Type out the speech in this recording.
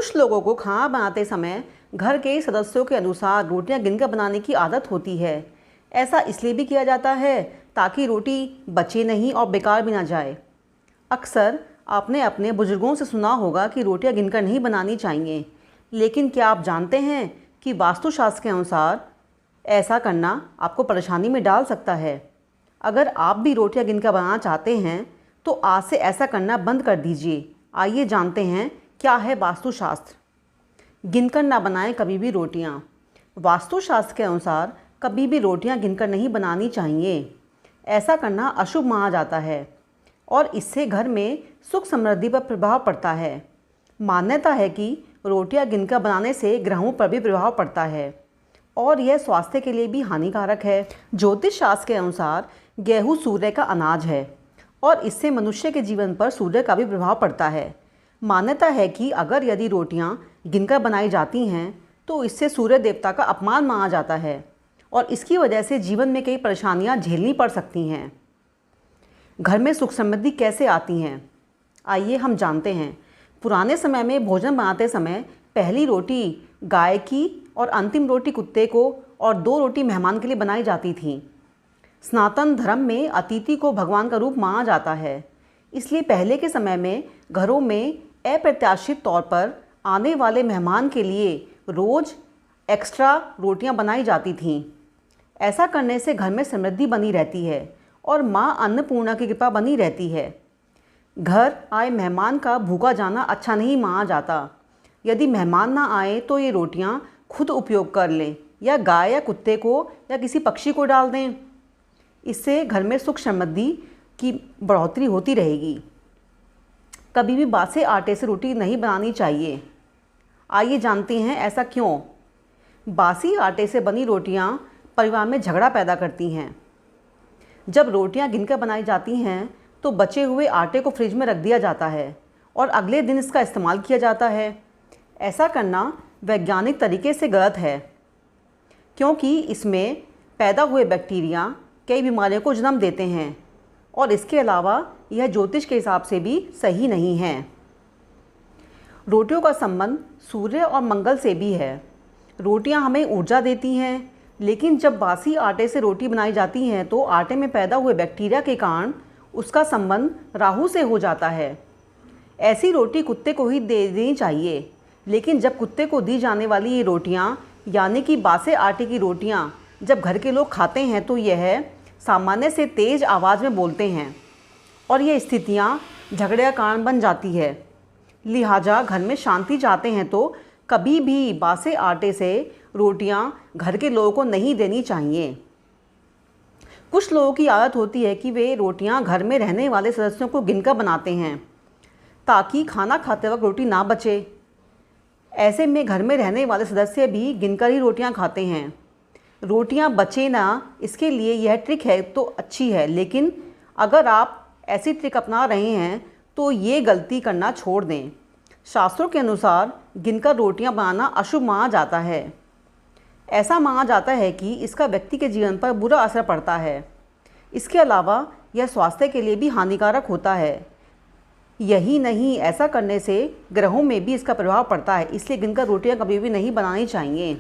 कुछ लोगों को खाना बनाते समय घर के सदस्यों के अनुसार रोटियां गिनकर बनाने की आदत होती है। ऐसा इसलिए भी किया जाता है ताकि रोटी बचे नहीं और बेकार भी ना जाए। अक्सर आपने अपने बुजुर्गों से सुना होगा कि रोटियां गिनकर नहीं बनानी चाहिए, लेकिन क्या आप जानते हैं कि वास्तुशास्त्र के अनुसार ऐसा करना आपको परेशानी में डाल सकता है। अगर आप भी रोटियां गिनकर बनाना चाहते हैं तो आज से ऐसा करना बंद कर दीजिए। आइए जानते हैं क्या है वास्तुशास्त्र। गिनकर ना बनाएं कभी भी रोटियां। वास्तुशास्त्र के अनुसार कभी भी रोटियां गिनकर नहीं बनानी चाहिए। ऐसा करना अशुभ माना जाता है और इससे घर में सुख समृद्धि पर प्रभाव पड़ता है। मान्यता है कि रोटियां गिनकर बनाने से ग्रहों पर भी प्रभाव पड़ता है और यह स्वास्थ्य के लिए भी हानिकारक है। ज्योतिष शास्त्र के अनुसार गेहूँ सूर्य का अनाज है और इससे मनुष्य के जीवन पर सूर्य का भी प्रभाव पड़ता है। मान्यता है कि अगर यदि रोटियां गिनकर बनाई जाती हैं तो इससे सूर्य देवता का अपमान माना जाता है और इसकी वजह से जीवन में कई परेशानियां झेलनी पड़ सकती हैं। घर में सुख समृद्धि कैसे आती हैं, आइए हम जानते हैं। पुराने समय में भोजन बनाते समय पहली रोटी गाय की और अंतिम रोटी कुत्ते को और 2 रोटी मेहमान के लिए बनाई जाती थी। सनातन धर्म में अतिथि को भगवान का रूप माना जाता है, इसलिए पहले के समय में घरों में अप्रत्याशित तौर पर आने वाले मेहमान के लिए रोज़ एक्स्ट्रा रोटियां बनाई जाती थीं। ऐसा करने से घर में समृद्धि बनी रहती है और माँ अन्नपूर्णा की कृपा बनी रहती है। घर आए मेहमान का भूखा जाना अच्छा नहीं माना जाता। यदि मेहमान ना आए तो ये रोटियां खुद उपयोग कर लें या गाय या कुत्ते को या किसी पक्षी को डाल दें। इससे घर में सुख समृद्धि की बढ़ोतरी होती रहेगी। कभी भी बासे आटे से रोटी नहीं बनानी चाहिए। आइए जानते हैं ऐसा क्यों। बासी आटे से बनी रोटियां परिवार में झगड़ा पैदा करती हैं। जब रोटियां गिनकर बनाई जाती हैं तो बचे हुए आटे को फ्रिज में रख दिया जाता है और अगले दिन इसका इस्तेमाल किया जाता है। ऐसा करना वैज्ञानिक तरीके से गलत है, क्योंकि इसमें पैदा हुए बैक्टीरिया कई बीमारियों को जन्म देते हैं और इसके अलावा यह ज्योतिष के हिसाब से भी सही नहीं है। रोटियों का संबंध सूर्य और मंगल से भी है। रोटियां हमें ऊर्जा देती हैं, लेकिन जब बासी आटे से रोटी बनाई जाती हैं तो आटे में पैदा हुए बैक्टीरिया के कारण उसका संबंध राहु से हो जाता है। ऐसी रोटी कुत्ते को ही दे देनी चाहिए, लेकिन जब कुत्ते को दी जाने वाली ये रोटियां यानी कि बासे आटे की रोटियां जब घर के लोग खाते हैं तो यह सामान्य से तेज़ आवाज़ में बोलते हैं और ये स्थितियाँ झगड़े का कारण बन जाती है। लिहाजा घर में शांति चाहते हैं तो कभी भी बासे आटे से रोटियां घर के लोगों को नहीं देनी चाहिए। कुछ लोगों की आदत होती है कि वे रोटियां घर में रहने वाले सदस्यों को गिनकर बनाते हैं ताकि खाना खाते वक्त रोटी ना बचे। ऐसे में घर में रहने वाले सदस्य भी गिनकर ही रोटियां खाते हैं। रोटियां बचे ना, इसके लिए यह ट्रिक है तो अच्छी है, लेकिन अगर आप ऐसी ट्रिक अपना रहे हैं तो ये गलती करना छोड़ दें। शास्त्रों के अनुसार गिनकर रोटियां बनाना अशुभ माना जाता है। ऐसा माना जाता है कि इसका व्यक्ति के जीवन पर बुरा असर पड़ता है। इसके अलावा यह स्वास्थ्य के लिए भी हानिकारक होता है। यही नहीं, ऐसा करने से ग्रहों में भी इसका प्रभाव पड़ता है, इसलिए गिनकर रोटियां कभी भी नहीं बनानी चाहिए।